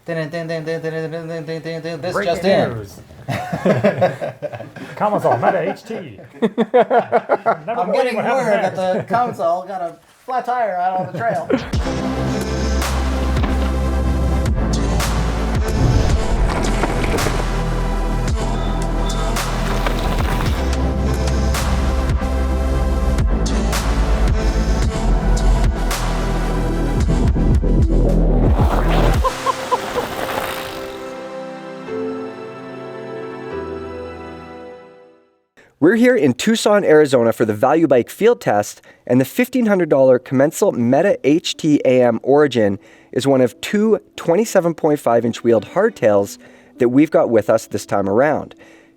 This Breaking just in. news. Commencal Meta HT. I'm getting word that the console got a flat tire out on the trail. We're here in Tucson, Arizona for the Value Bike field test, and the $1,500 Commencal Meta HT AM Origin is one of two 27.5-inch wheeled hardtails that we've got with us this time around.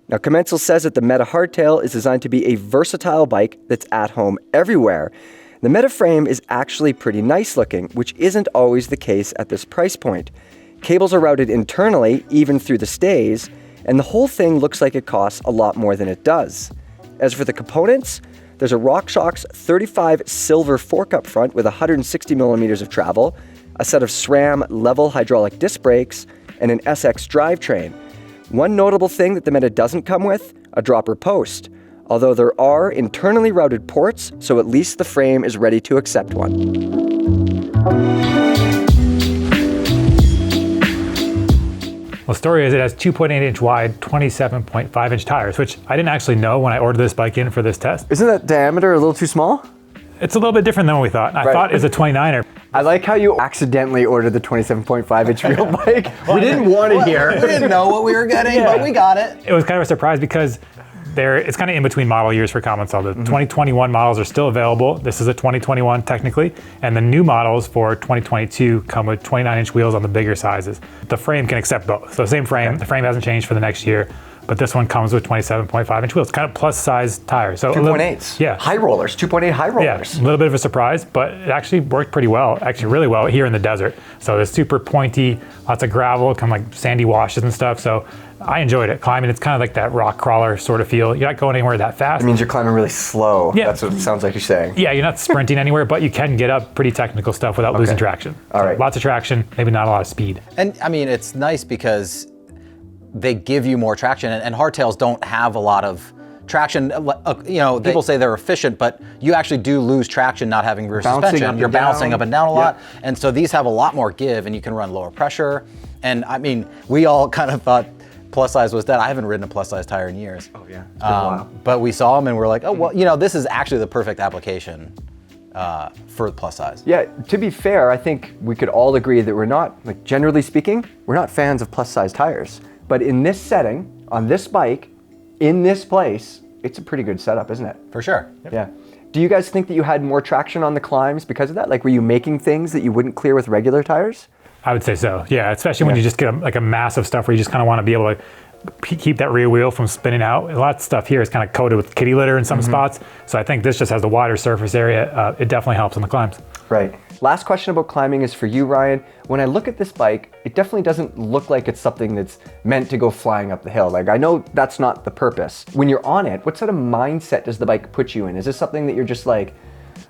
Now, Commencal says that the Meta hardtail is designed to be a versatile bike that's at home everywhere. The Meta frame is actually pretty nice looking, which isn't always the case at this price point. Cables are routed internally, even through the stays, and the whole thing looks like it costs a lot more than it does. As for the components, there's a RockShox 35 silver fork up front with 160 millimeters of travel, a set of SRAM level hydraulic disc brakes, and an SX drivetrain. One notable thing that the Meta doesn't come with, a dropper post, although there are internally routed ports, so at least the frame is ready to accept one. Well, the story is it has 2.8-inch wide, 27.5-inch tires, which I didn't actually know when I ordered this bike in for this test. Isn't that diameter a little too small? It's a little bit different than what we thought. I thought it was a 29er. I like how you accidentally ordered the 27.5-inch real bike. We didn't want it here. We didn't know what we were getting, but we got it. It was kind of a surprise because it's kind of in between model years for Commencal. The 2021 models are still available. This is a 2021 technically, and the new models for 2022 come with 29-inch wheels on the bigger sizes. The frame can accept both. So same frame, the frame hasn't changed for the next year, but this one comes with 27.5-inch wheels, kind of plus size tires. So 2.8s. Yeah. High rollers, 2.8 high rollers. Yeah, a little bit of a surprise, but it actually worked pretty well, actually really well here in the desert. So it's super pointy, lots of gravel, kind of like sandy washes and stuff. So I enjoyed it. Climbing, it's kind of like that rock crawler sort of feel. You're not going anywhere that fast. It means you're climbing really slow. Yeah. That's what it sounds like you're saying. Yeah, you're not sprinting anywhere, but you can get up pretty technical stuff without losing traction. All right. Lots of traction, maybe not a lot of speed. And I mean, it's nice because they give you more traction, and hardtails don't have a lot of traction. You know, people say they're efficient, but you actually do lose traction not having rear suspension. You're bouncing up and down a lot. And so these have a lot more give, and you can run lower pressure. And I mean, we all kind of thought plus size was dead. I haven't ridden a plus size tire in years. Oh yeah, it's been a while. But we saw them and we're like, oh, well, you know, this is actually the perfect application for plus size. Yeah, to be fair, I think we could all agree that we're not, like generally speaking, we're not fans of plus size tires. But in this setting, on this bike, in this place, it's a pretty good setup, isn't it? For sure. Yeah. Do you guys think that you had more traction on the climbs because of that? Like, were you making things that you wouldn't clear with regular tires? I would say so, yeah, especially when you just get like a mass of stuff where you just kind of want to be able to keep that rear wheel from spinning out. A lot of stuff here is kind of coated with kitty litter in some spots, so I think this just has a wider surface area. It definitely helps on the climbs. Right. Last question about climbing is for you, Ryan. When I look at this bike, it definitely doesn't look like it's something that's meant to go flying up the hill. Like, I know that's not the purpose. When you're on it, what sort of mindset does the bike put you in? Is this something that you're just like,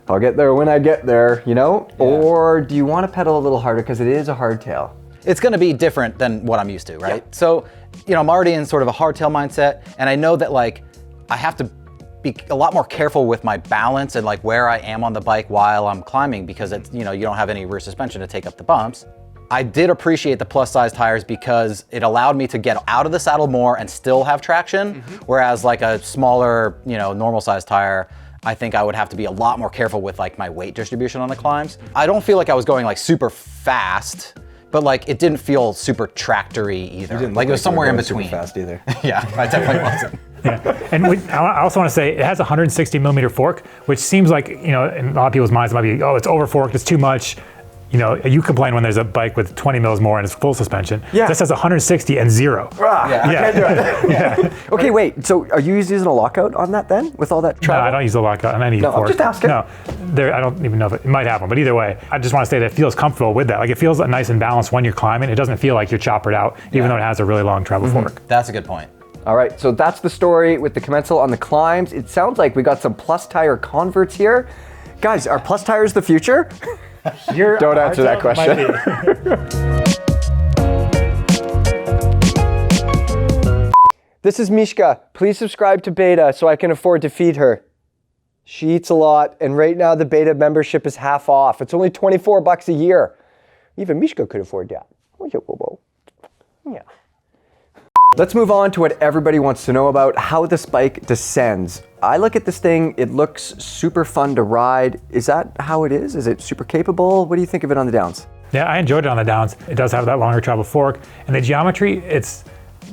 I'll get there when I get there, you know? Yeah. Or do you want to pedal a little harder because it is a hardtail? It's going to be different than what I'm used to, right? Yeah. So, you know, I'm already in sort of a hardtail mindset, and I know that like I have to be a lot more careful with my balance and like where I am on the bike while I'm climbing, because it's, you know, you don't have any rear suspension to take up the bumps. I did appreciate the plus size tires because it allowed me to get out of the saddle more and still have traction, whereas like a smaller, you know, normal size tire, I think I would have to be a lot more careful with like my weight distribution on the climbs. I don't feel like I was going like super fast, but like it didn't feel super tractor-y either. Like it was somewhere in between. Super fast either. Yeah, I definitely wasn't. Yeah. And I also want to say it has a 160 millimeter fork, which seems like, you know, in a lot of people's minds it might be, oh, it's over forked, it's too much. You know, you complain when there's a bike with 20 mils more and it's full suspension. Yeah. This has 160 and 0. Yeah. Okay, wait. So are you using a lockout on that then, with all that travel? No, I don't use a lockout on any fork. I'm just asking. No, I don't even know if it might have one, but either way, I just want to say that it feels comfortable with that. Like it feels nice and balanced when you're climbing. It doesn't feel like you're choppered out, even though it has a really long travel fork. That's a good point. All right, so that's the story with the Commencal on the climbs. It sounds like we got some plus tire converts here. Guys, are plus tires the future? Don't answer that question. This is Mishka. Please subscribe to Beta so I can afford to feed her. She eats a lot, and right now the Beta membership is half off. It's only $24 a year. Even Mishka could afford that. Yeah. Let's move on to what everybody wants to know about, how this bike descends. I look at this thing, it looks super fun to ride. Is that how it is? Is it super capable? What do you think of it on the downs? Yeah, I enjoyed it on the downs. It does have that longer travel fork, and the geometry, it's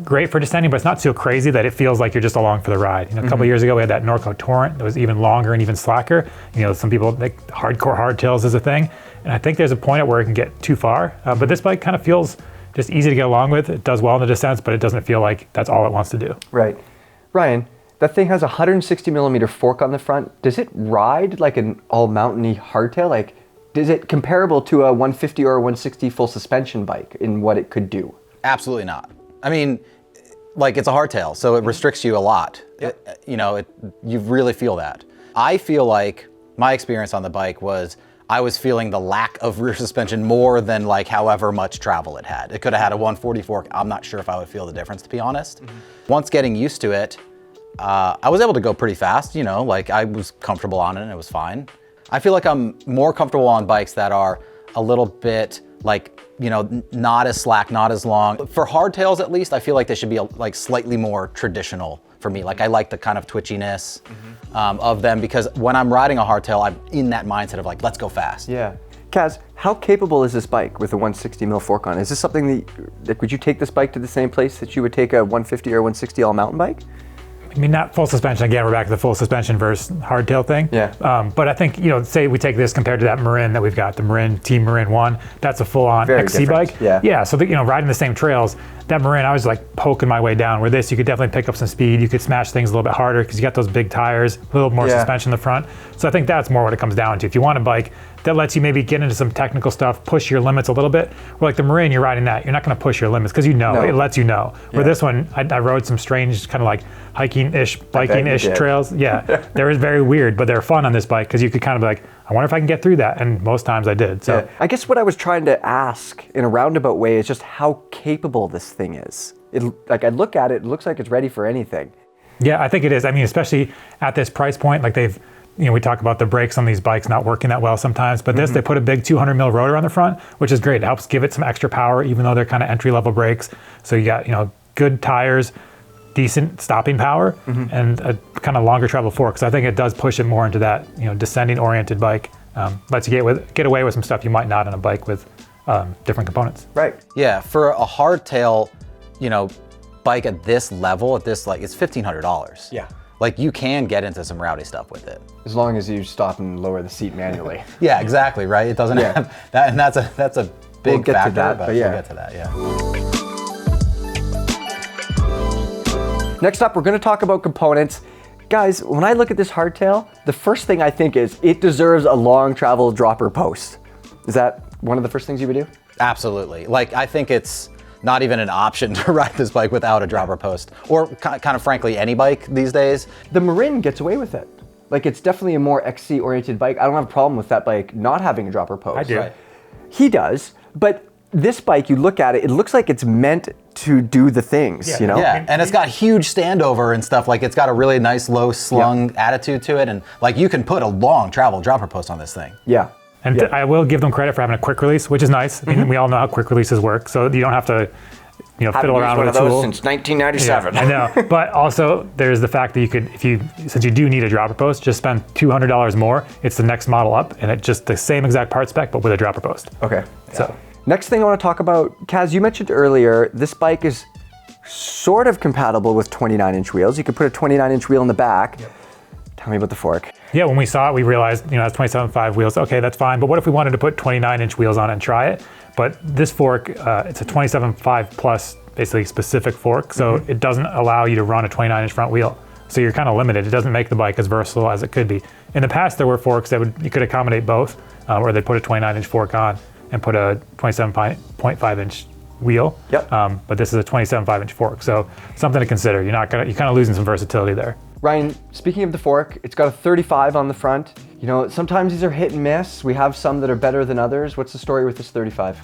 great for descending, but it's not so crazy that it feels like you're just along for the ride. You know, a couple years ago, we had that Norco Torrent that was even longer and even slacker. You know, some people like hardcore hardtails is a thing, and I think there's a point at where it can get too far. But this bike kind of feels just easy to get along with. It does well in the descents, but it doesn't feel like that's all it wants to do. Right. Ryan, that thing has a 160 millimeter fork on the front. Does it ride like an all mountainy hardtail? Like, is it comparable to a 150 or a 160 full suspension bike in what it could do? Absolutely not. I mean, like it's a hardtail, so it restricts you a lot. Yep. You really feel that. I feel like my experience on the bike was I was feeling the lack of rear suspension more than like however much travel it had. It could have had a 140 fork. I'm not sure if I would feel the difference, to be honest. Once getting used to it, I was able to go pretty fast, like I was comfortable on it and it was fine. I feel like I'm more comfortable on bikes that are a little bit like, not as slack, not as long. For hardtails at least, I feel like they should be like slightly more traditional for me. Like I like the kind of twitchiness of them, because when I'm riding a hardtail, I'm in that mindset of like, let's go fast. Yeah. Kaz, how capable is this bike with a 160 mil fork on? Is this something that would you take this bike to the same place that you would take a 150 or 160 all mountain bike? I mean, not full suspension. Again, we're back to the full suspension versus hardtail thing. Yeah. But I think, say we take this compared to that Marin that we've got, the Marin, Team Marin 1, that's a full-on Very XC different. bike. Yeah. Yeah, so riding the same trails, that Marin, I was like poking my way down, where this, you could definitely pick up some speed. You could smash things a little bit harder because you got those big tires, a little more suspension in the front. So I think that's more what it comes down to. If you want a bike that lets you maybe get into some technical stuff, push your limits a little bit, where like the Marin, you're riding that, you're not gonna push your limits because it lets you know. Where this one, I rode some strange kind of like hiking-ish, biking-ish trails. Yeah, they were very weird, but they're fun on this bike because you could kind of be like, I wonder if I can get through that, and most times I did. So yeah. I guess what I was trying to ask in a roundabout way is just how capable this thing is. Like I look at it, it looks like it's ready for anything. Yeah, I think it is. I mean, especially at this price point, like we talk about the brakes on these bikes not working that well sometimes, but this, they put a big 200 mil rotor on the front, which is great. It helps give it some extra power, even though they're kind of entry level brakes. So you got, good tires, decent stopping power, and a kind of longer travel fork. So I think it does push it more into that, descending oriented bike. Lets you get away with some stuff you might not on a bike with different components. Right. Yeah, for a hardtail, bike at this level, it's $1,500. Yeah. Like you can get into some rowdy stuff with it. As long as you stop and lower the seat manually. Yeah, exactly, right? It doesn't have that, and that's a big factor, but we'll get to that, yeah. Next up, we're gonna talk about components. Guys, when I look at this hardtail, the first thing I think is it deserves a long travel dropper post. Is that one of the first things you would do? Absolutely. Like I think it's not even an option to ride this bike without a dropper post, or kind of frankly any bike these days. The Marin gets away with it. Like it's definitely a more XC oriented bike. I don't have a problem with that bike not having a dropper post. I do. Right. He does, but this bike, you look at it, it looks like it's meant to do the things, Yeah, and it's got huge standover and stuff. Like it's got a really nice low slung attitude to it, and like you can put a long travel dropper post on this thing. Yeah. And I will give them credit for having a quick release, which is nice. I mean, we all know how quick releases work, so you don't have to, fiddle around with a tool. Since 1997. Yeah, I know, but also there's the fact that you could, since you do need a dropper post, just spend $200 more. It's the next model up, and it's just the same exact part spec, but with a dropper post. Okay. So next thing I want to talk about, Kaz, you mentioned earlier, this bike is sort of compatible with 29-inch wheels. You could put a 29-inch wheel in the back. Yep. Tell me about the fork. Yeah, when we saw it, we realized, that's 27.5 wheels. Okay, that's fine. But what if we wanted to put 29-inch wheels on it and try it? But this fork, it's a 27.5 plus, basically specific fork. So it doesn't allow you to run a 29-inch front wheel. So you're kind of limited. It doesn't make the bike as versatile as it could be. In the past, there were forks that you could accommodate both, or they put a 29-inch fork on and put a 27.5-inch wheel. Yep. But this is a 27.5-inch fork. So something to consider. You're kind of losing some versatility there. Ryan, speaking of the fork, it's got a 35 on the front. Sometimes these are hit and miss. We have some that are better than others. What's the story with this 35?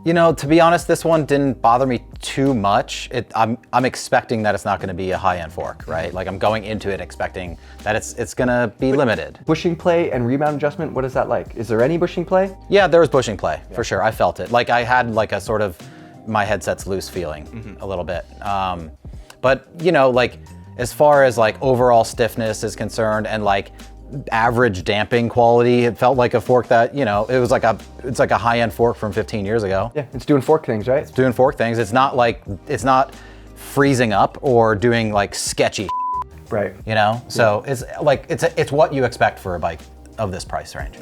You know, to be honest, this one didn't bother me too much. I'm expecting that it's not going to be a high-end fork, right? Like I'm going into it expecting that it's going to be limited. Bushing play and rebound adjustment, what is that like? Is there any bushing play? Yeah, there was bushing play for sure. I felt it. Like I had like a sort of my headset's loose feeling a little bit. But you know, like as far as like overall stiffness is concerned and like average damping quality, it felt like a fork that, you know, it's like a high-end fork from 15 years ago. Yeah, it's doing fork things, right? It's doing fork things. It's not freezing up or doing like sketchy, Right. you know? So it's like, it's what you expect for a bike of this price range.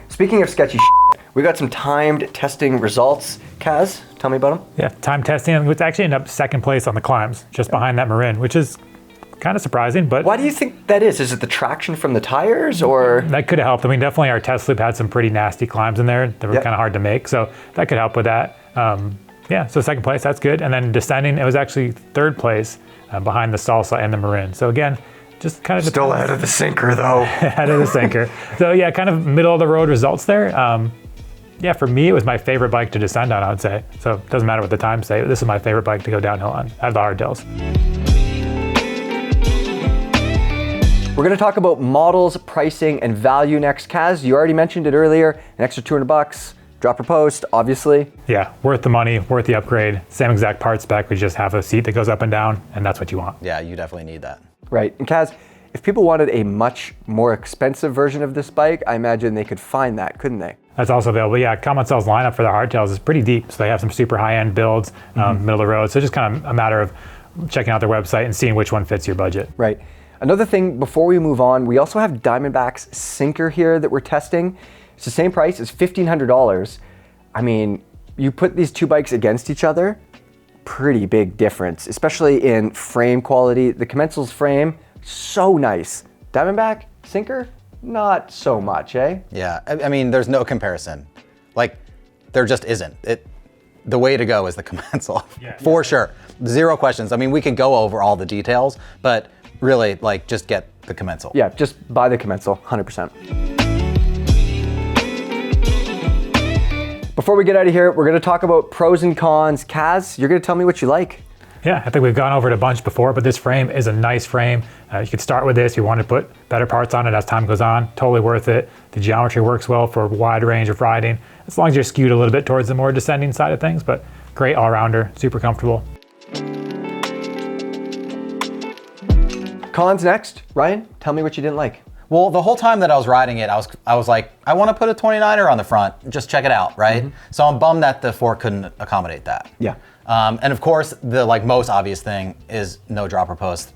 Speaking of sketchy we got some timed testing results. Kaz, tell me about them. Yeah, time testing, which actually ended up second place on the climbs, just behind that Marin, which is kind of surprising, but Why do you think that is? Is it the traction from the tires or? that could have helped. I mean, definitely our test loop had some pretty nasty climbs in there that were kind of hard to make, so that could help with that. Yeah, so second place, that's good. And then descending, it was actually third place behind the Salsa and the Marin. So again, just kind of Still ahead of the sinker though. ahead of the sinker. So yeah, kind of middle of the road results there. Yeah, for me, it was my favorite bike to descend on, I would say. So it doesn't matter what the times say, this is my favorite bike to go downhill on out of the hardtails. We're gonna talk about models, pricing, and value next. Kaz, you already mentioned it earlier, an extra $200, drop or post, obviously. Yeah, worth the money, worth the upgrade. Same exact part spec, we just have a seat that goes up and down, and that's what you want. Yeah, you definitely need that. Right, and Kaz, if people wanted a much more expensive version of this bike, I imagine they could find that, couldn't they? That's also available. Yeah, Commencal's lineup for the hardtails is pretty deep. So they have some super high-end builds, middle of the road. So just kind of a matter of checking out their website and seeing which one fits your budget. Right. Another thing before we move on, we also have Diamondback's sinker here that we're testing. It's the same price, it's $1,500. I mean, you put these two bikes against each other, pretty big difference, especially in frame quality. The Commencal's frame, so nice. Diamondback, sinker, not so much, eh? Yeah, I mean, there's no comparison. Like, there just isn't. The way to go is the Commencal, for sure. Zero questions. I mean, we could go over all the details, but really, like, just get the Commencal. Yeah, just buy the Commencal, 100%. Before we get out of here, we're gonna talk about pros and cons. Kaz, you're gonna tell me what you like. Yeah, I think we've gone over it a bunch before, but this frame is a nice frame. You could start with this if you want to put better parts on it as time goes on. Totally worth it. The geometry works well for a wide range of riding, as long as you're skewed a little bit towards the more descending side of things, but great all-rounder, super comfortable. Cons next. Ryan, tell me what you didn't like. Well, the whole time that I was riding it, I was like, I want to put a 29er on the front, just check it out, right? So I'm bummed that the fork couldn't accommodate that. Yeah. And of course, the like most obvious thing is no dropper post.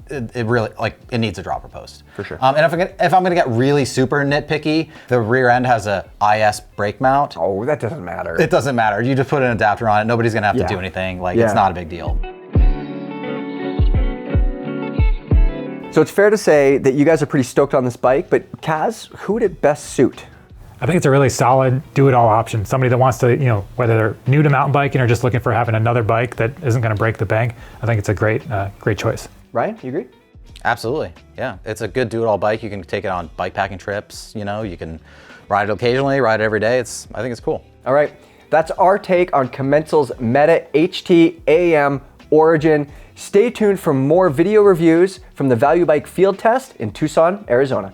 It really, like, it needs a dropper post. For sure. And if I'm gonna get really super nitpicky, the rear end has a IS brake mount. Oh, that doesn't matter. It doesn't matter. You just put an adapter on it. Nobody's gonna have to do anything. Like, it's not a big deal. So it's fair to say that you guys are pretty stoked on this bike, but Kaz, who would it best suit? I think it's a really solid do-it-all option. Somebody that wants to, you know, whether they're new to mountain biking or just looking for having another bike that isn't going to break the bank, I think it's a great choice. Ryan, you agree? Absolutely, yeah. It's a good do-it-all bike. You can take it on bike packing trips. You know, you can ride it occasionally, ride it every day. I think it's cool. All right, that's our take on Commencal's Meta HT AM Origin. Stay tuned for more video reviews from the Value Bike field test in Tucson, Arizona.